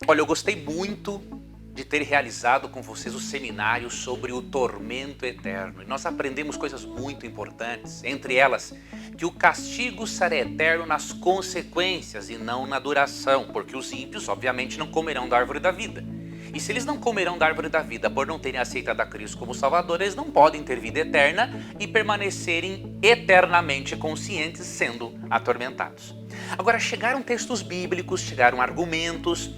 Olha, eu gostei muito de ter realizado com vocês o seminário sobre o tormento eterno. E nós aprendemos coisas muito importantes, entre elas que o castigo será eterno nas consequências e não na duração, porque os ímpios obviamente não comerão da árvore da vida. E se eles não comerão da árvore da vida por não terem aceitado a Cristo como Salvador, eles não podem ter vida eterna e permanecerem eternamente conscientes sendo atormentados. Agora, chegaram textos bíblicos, chegaram argumentos,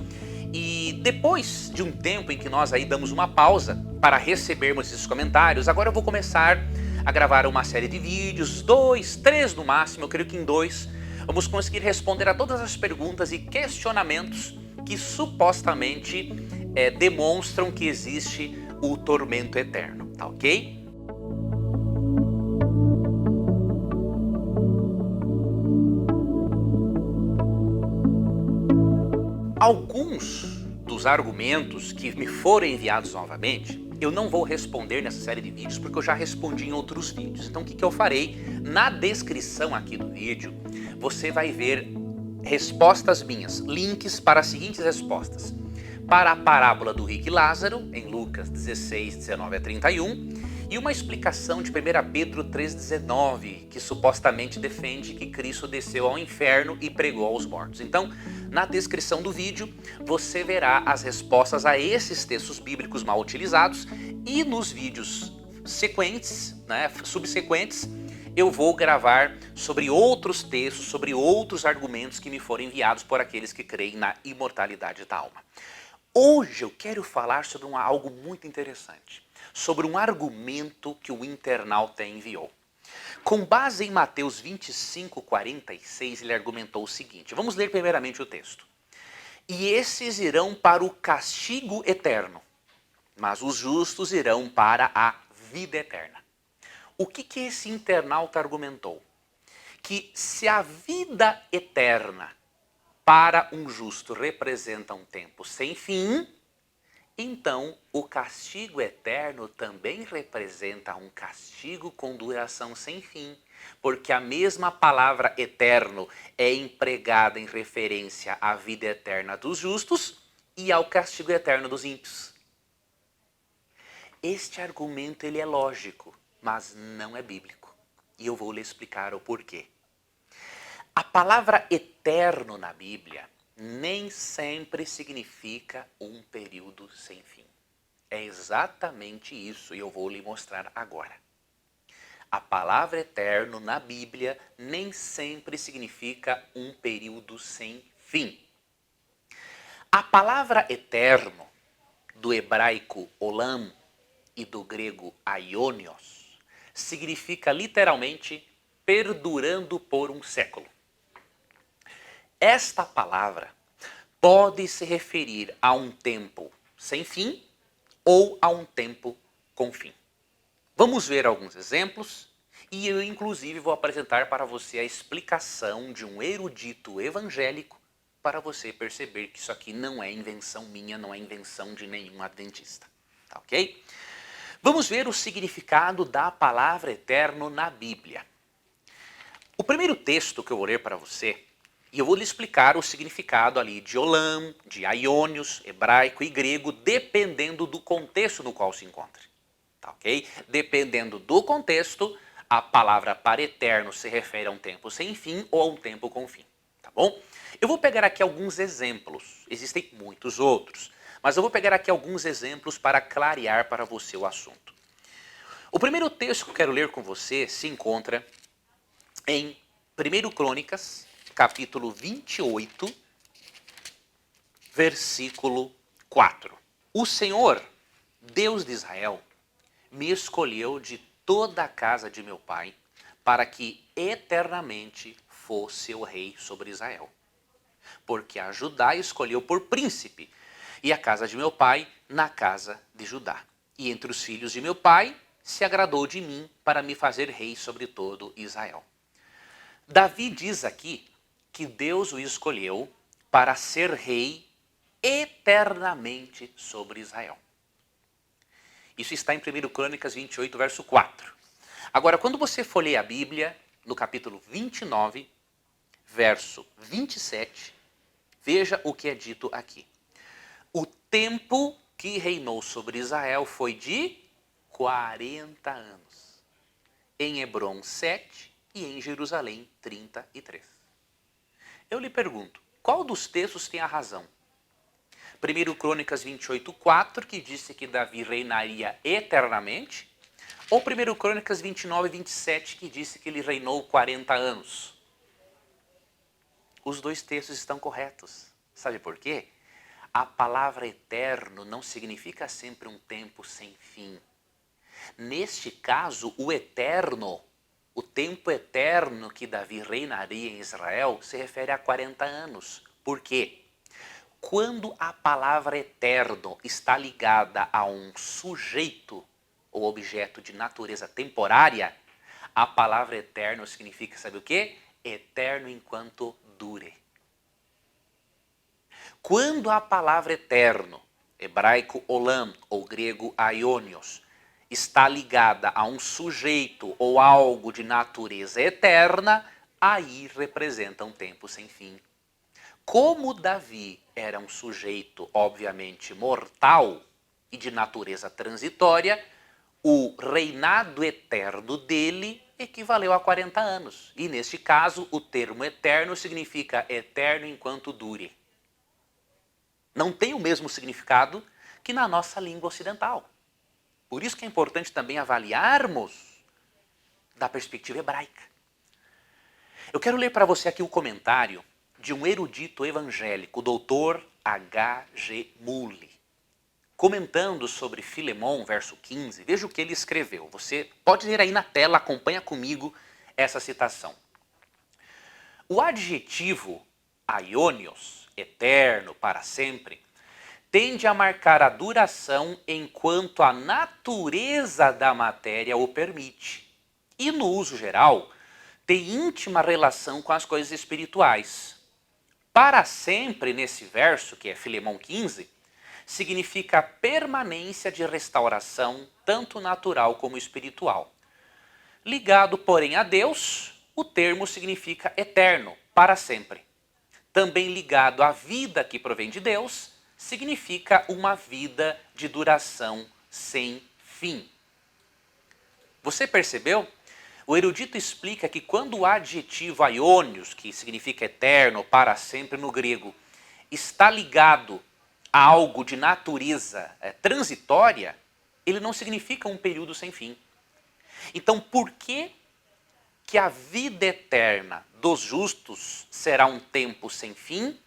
e depois de um tempo em que nós aí damos uma pausa para recebermos esses comentários, agora eu vou começar a gravar uma série de vídeos, 2, 3 no máximo, eu creio que em 2, vamos conseguir responder a todas as perguntas e questionamentos que supostamente demonstram que existe o tormento eterno, tá ok? Alguns dos argumentos que me foram enviados novamente, eu não vou responder nessa série de vídeos porque eu já respondi em outros vídeos. Então o que eu farei? Na descrição aqui do vídeo, você vai ver respostas minhas, links para as seguintes respostas. Para a parábola do rico e Lázaro, em Lucas 16, 19 a 31, e uma explicação de 1 Pedro 3,19, que supostamente defende que Cristo desceu ao inferno e pregou aos mortos. Então, na descrição do vídeo, você verá as respostas a esses textos bíblicos mal utilizados, e nos vídeos subsequentes, eu vou gravar sobre outros textos, sobre outros argumentos que me foram enviados por aqueles que creem na imortalidade da alma. Hoje eu quero falar sobre algo muito interessante, sobre um argumento que o internauta enviou. Com base em Mateus 25, 46, ele argumentou o seguinte, vamos ler primeiramente o texto. E esses irão para o castigo eterno, mas os justos irão para a vida eterna. O que esse internauta argumentou? Que se a vida eterna para um justo representa um tempo sem fim, então o castigo eterno também representa um castigo com duração sem fim, porque a mesma palavra eterno é empregada em referência à vida eterna dos justos e ao castigo eterno dos ímpios. Este argumento ele é lógico, mas não é bíblico. E eu vou lhe explicar o porquê. A palavra eterno na Bíblia nem sempre significa um período sem fim. É exatamente isso e eu vou lhe mostrar agora. A palavra eterno na Bíblia nem sempre significa um período sem fim. A palavra eterno, do hebraico olam e do grego aionios, significa literalmente perdurando por um século. Esta palavra pode se referir a um tempo sem fim ou a um tempo com fim. Vamos ver alguns exemplos e eu inclusive vou apresentar para você a explicação de um erudito evangélico para você perceber que isso aqui não é invenção minha, não é invenção de nenhum adventista. Tá ok? Vamos ver o significado da palavra eterno na Bíblia. O primeiro texto que eu vou ler para você, e eu vou lhe explicar o significado ali de olam, de aionios, hebraico e grego, dependendo do contexto no qual se encontre. Tá ok? Dependendo do contexto, a palavra para eterno se refere a um tempo sem fim ou a um tempo com fim. Tá bom? Eu vou pegar aqui alguns exemplos, existem muitos outros, mas eu vou pegar aqui alguns exemplos para clarear para você o assunto. O primeiro texto que eu quero ler com você se encontra em 1 Crônicas, capítulo 28, versículo 4. O Senhor, Deus de Israel, me escolheu de toda a casa de meu pai, para que eternamente fosse o rei sobre Israel. Porque a Judá escolheu por príncipe, e a casa de meu pai na casa de Judá. E entre os filhos de meu pai se agradou de mim para me fazer rei sobre todo Israel. Davi diz aqui que Deus o escolheu para ser rei eternamente sobre Israel. Isso está em 1 Crônicas 28, verso 4. Agora, quando você for ler a Bíblia, no capítulo 29, verso 27, veja o que é dito aqui. O tempo que reinou sobre Israel foi de 40 anos. Em Hebrom, 7 e em Jerusalém, 33. Eu lhe pergunto, qual dos textos tem a razão? 1 Crônicas 28:4, que disse que Davi reinaria eternamente, ou 1 Crônicas 29:27, que disse que ele reinou 40 anos? Os dois textos estão corretos. Sabe por quê? A palavra eterno não significa sempre um tempo sem fim. Neste caso, o eterno, o tempo eterno que Davi reinaria em Israel, se refere a 40 anos. Por quê? Quando a palavra eterno está ligada a um sujeito ou objeto de natureza temporária, a palavra eterno significa, sabe o quê? Eterno enquanto dure. Quando a palavra eterno, hebraico olam ou grego aionios, está ligada a um sujeito ou algo de natureza eterna, aí representa um tempo sem fim. Como Davi era um sujeito, obviamente, mortal e de natureza transitória, o reinado eterno dele equivaleu a 40 anos. E neste caso, o termo eterno significa eterno enquanto dure. Não tem o mesmo significado que na nossa língua ocidental. Por isso que é importante também avaliarmos da perspectiva hebraica. Eu quero ler para você aqui o comentário de um erudito evangélico, o doutor H.G. Mulle, comentando sobre Filemon, verso 15. Veja o que ele escreveu. Você pode ler aí na tela, acompanha comigo essa citação. O adjetivo aionios, eterno, para sempre, tende a marcar a duração enquanto a natureza da matéria o permite. E no uso geral, tem íntima relação com as coisas espirituais. Para sempre, nesse verso, que é Filemon 15, significa permanência de restauração, tanto natural como espiritual. Ligado, porém, a Deus, o termo significa eterno, para sempre. Também ligado à vida que provém de Deus, significa uma vida de duração sem fim. Você percebeu? O erudito explica que quando o adjetivo aionios, que significa eterno, para sempre no grego, está ligado a algo de natureza transitória, ele não significa um período sem fim. Então, por que a vida eterna dos justos será um tempo sem fim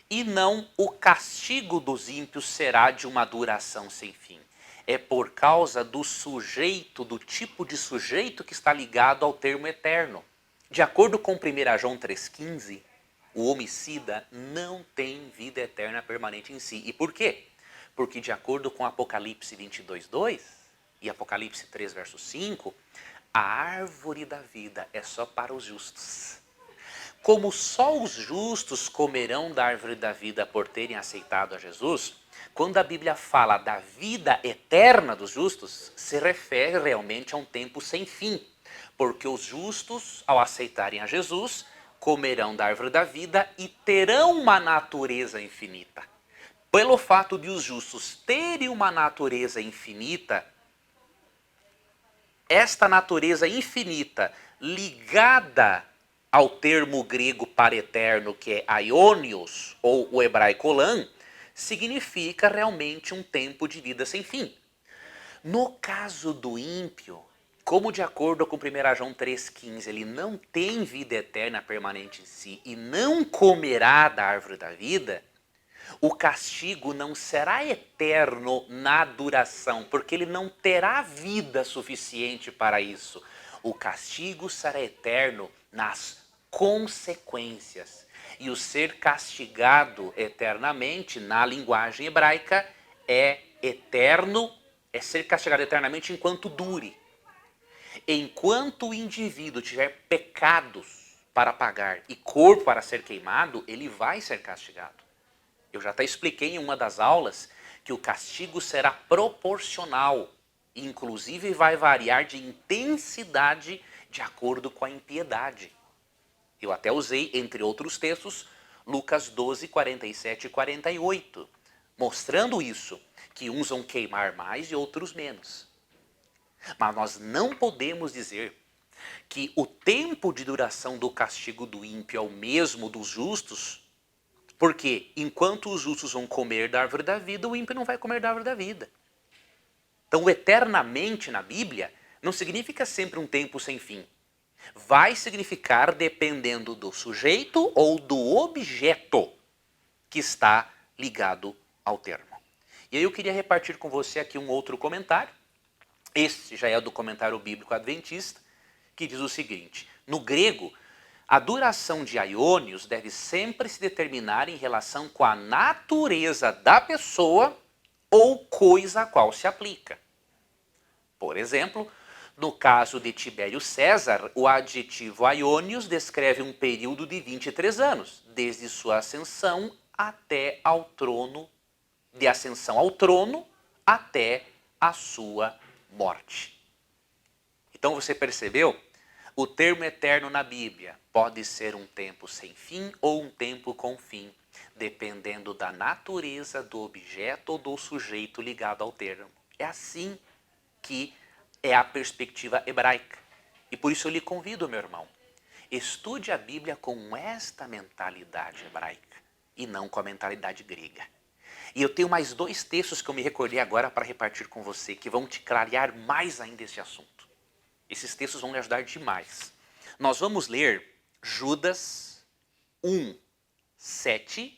e não o castigo dos ímpios será de uma duração sem fim? É por causa do sujeito, do tipo de sujeito que está ligado ao termo eterno. De acordo com 1 João 3,15, o homicida não tem vida eterna permanente em si. E por quê? Porque de acordo com Apocalipse 22:2 e Apocalipse 3, verso 5, a árvore da vida é só para os justos. Como só os justos comerão da árvore da vida por terem aceitado a Jesus, quando a Bíblia fala da vida eterna dos justos, se refere realmente a um tempo sem fim. Porque os justos, ao aceitarem a Jesus, comerão da árvore da vida e terão uma natureza infinita. Pelo fato de os justos terem uma natureza infinita, esta natureza infinita ligada ao termo grego para eterno, que é aionios, ou o hebraico olam, significa realmente um tempo de vida sem fim. No caso do ímpio, como de acordo com 1 João 3,15, ele não tem vida eterna permanente em si e não comerá da árvore da vida, o castigo não será eterno na duração, porque ele não terá vida suficiente para isso. O castigo será eterno nas consequências. E o ser castigado eternamente, na linguagem hebraica, é eterno, é ser castigado eternamente enquanto dure. Enquanto o indivíduo tiver pecados para pagar e corpo para ser queimado, ele vai ser castigado. Eu já até expliquei em uma das aulas que o castigo será proporcional, inclusive vai variar de intensidade de acordo com a impiedade. Eu até usei, entre outros textos, Lucas 12, 47 e 48, mostrando isso, que uns vão queimar mais e outros menos. Mas nós não podemos dizer que o tempo de duração do castigo do ímpio é o mesmo dos justos, porque enquanto os justos vão comer da árvore da vida, o ímpio não vai comer da árvore da vida. Então, o eternamente na Bíblia não significa sempre um tempo sem fim. Vai significar dependendo do sujeito ou do objeto que está ligado ao termo. E aí eu queria repartir com você aqui um outro comentário. Este já é do comentário bíblico adventista, que diz o seguinte: no grego, a duração de aiônios deve sempre se determinar em relação com a natureza da pessoa ou coisa a qual se aplica. Por exemplo, no caso de Tibério César, o adjetivo aiônios descreve um período de 23 anos, desde sua ascensão até ao trono, de ascensão ao trono até a sua morte. Então você percebeu? O termo eterno na Bíblia pode ser um tempo sem fim ou um tempo com fim, dependendo da natureza do objeto ou do sujeito ligado ao termo. É assim que é a perspectiva hebraica. E por isso eu lhe convido, meu irmão, estude a Bíblia com esta mentalidade hebraica e não com a mentalidade grega. E eu tenho mais 2 textos que eu me recordei agora para repartir com você, que vão te clarear mais ainda esse assunto. Esses textos vão lhe ajudar demais. Nós vamos ler Judas 1, 7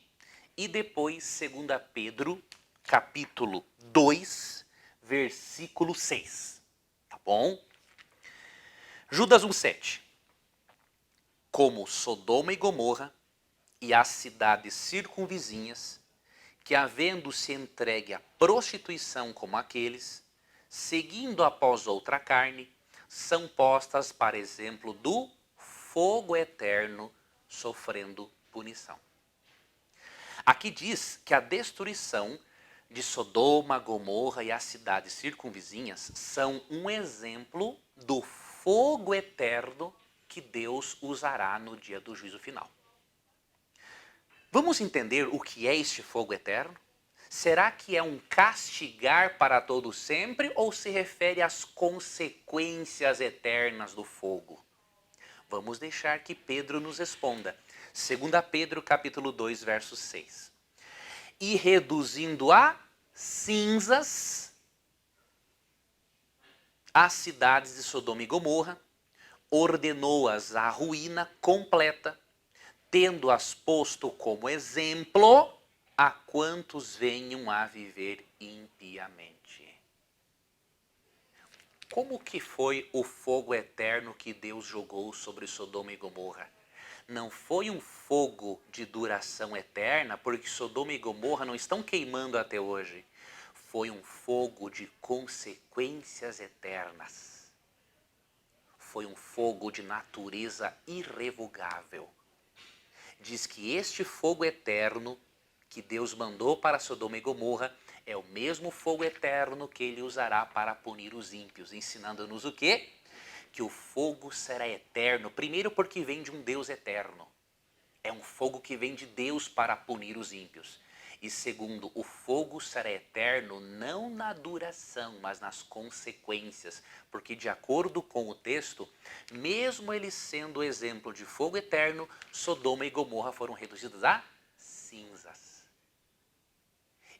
e depois 2 Pedro, capítulo 2, versículo 6. Tá bom? Judas 1, 7. Como Sodoma e Gomorra e as cidades circunvizinhas, que havendo-se entregue à prostituição como aqueles, seguindo após outra carne, são postas para exemplo do fogo eterno, sofrendo punição. Aqui diz que a destruição de Sodoma, Gomorra e as cidades circunvizinhas são um exemplo do fogo eterno que Deus usará no dia do juízo final. Vamos entender o que é este fogo eterno? Será que é um castigar para todo sempre ou se refere às consequências eternas do fogo? Vamos deixar que Pedro nos responda. 2 Pedro capítulo 2, verso 6. E reduzindo a cinzas as cidades de Sodoma e Gomorra, ordenou-as à ruína completa, tendo-as posto como exemplo a quantos venham a viver impiamente. Como que foi o fogo eterno que Deus jogou sobre Sodoma e Gomorra? Não foi um fogo de duração eterna, porque Sodoma e Gomorra não estão queimando até hoje. Foi um fogo de consequências eternas. Foi um fogo de natureza irrevogável. Diz que este fogo eterno que Deus mandou para Sodoma e Gomorra é o mesmo fogo eterno que ele usará para punir os ímpios, ensinando-nos o quê? Que o fogo será eterno, primeiro porque vem de um Deus eterno. É um fogo que vem de Deus para punir os ímpios. E segundo, o fogo será eterno não na duração, mas nas consequências. Porque de acordo com o texto, mesmo ele sendo exemplo de fogo eterno, Sodoma e Gomorra foram reduzidos a cinzas.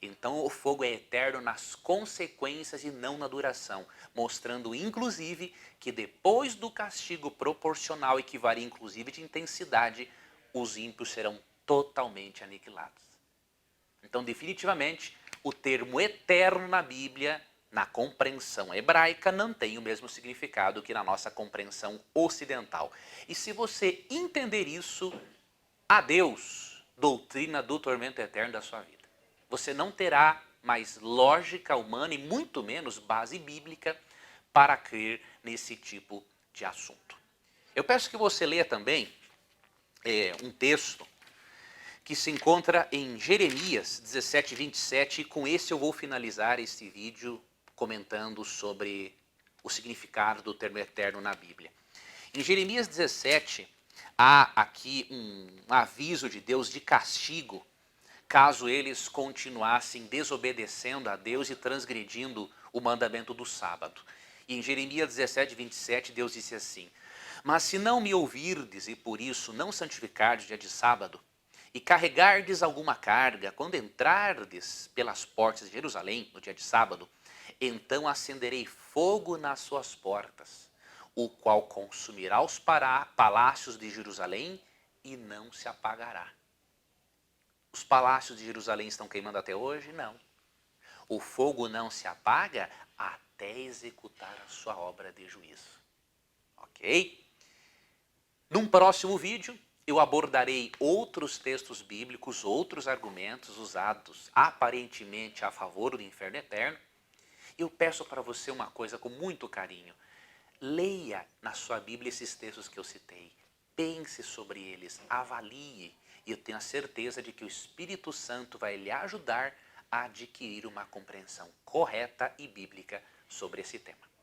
Então o fogo é eterno nas consequências e não na duração, mostrando inclusive que depois do castigo proporcional e que varia inclusive de intensidade, os ímpios serão totalmente aniquilados. Então definitivamente o termo eterno na Bíblia, na compreensão hebraica, não tem o mesmo significado que na nossa compreensão ocidental. E se você entender isso, adeus, doutrina do tormento eterno da sua vida. Você não terá mais lógica humana e muito menos base bíblica para crer nesse tipo de assunto. Eu peço que você leia também um texto que se encontra em Jeremias 17, 27, e com esse eu vou finalizar este vídeo comentando sobre o significado do termo eterno na Bíblia. Em Jeremias 17, há aqui um aviso de Deus de castigo caso eles continuassem desobedecendo a Deus e transgredindo o mandamento do sábado. E em Jeremias 17, 27, Deus disse assim: mas se não me ouvirdes e por isso não santificardes o dia de sábado, e carregardes alguma carga, quando entrardes pelas portas de Jerusalém no dia de sábado, então acenderei fogo nas suas portas, o qual consumirá os palácios de Jerusalém e não se apagará. Os palácios de Jerusalém estão queimando até hoje? Não. O fogo não se apaga até executar a sua obra de juízo. Ok? Num próximo vídeo, eu abordarei outros textos bíblicos, outros argumentos usados aparentemente a favor do inferno eterno. Eu peço para você uma coisa com muito carinho. Leia na sua Bíblia esses textos que eu citei. Pense sobre eles, avalie. E eu tenho a certeza de que o Espírito Santo vai lhe ajudar a adquirir uma compreensão correta e bíblica sobre esse tema.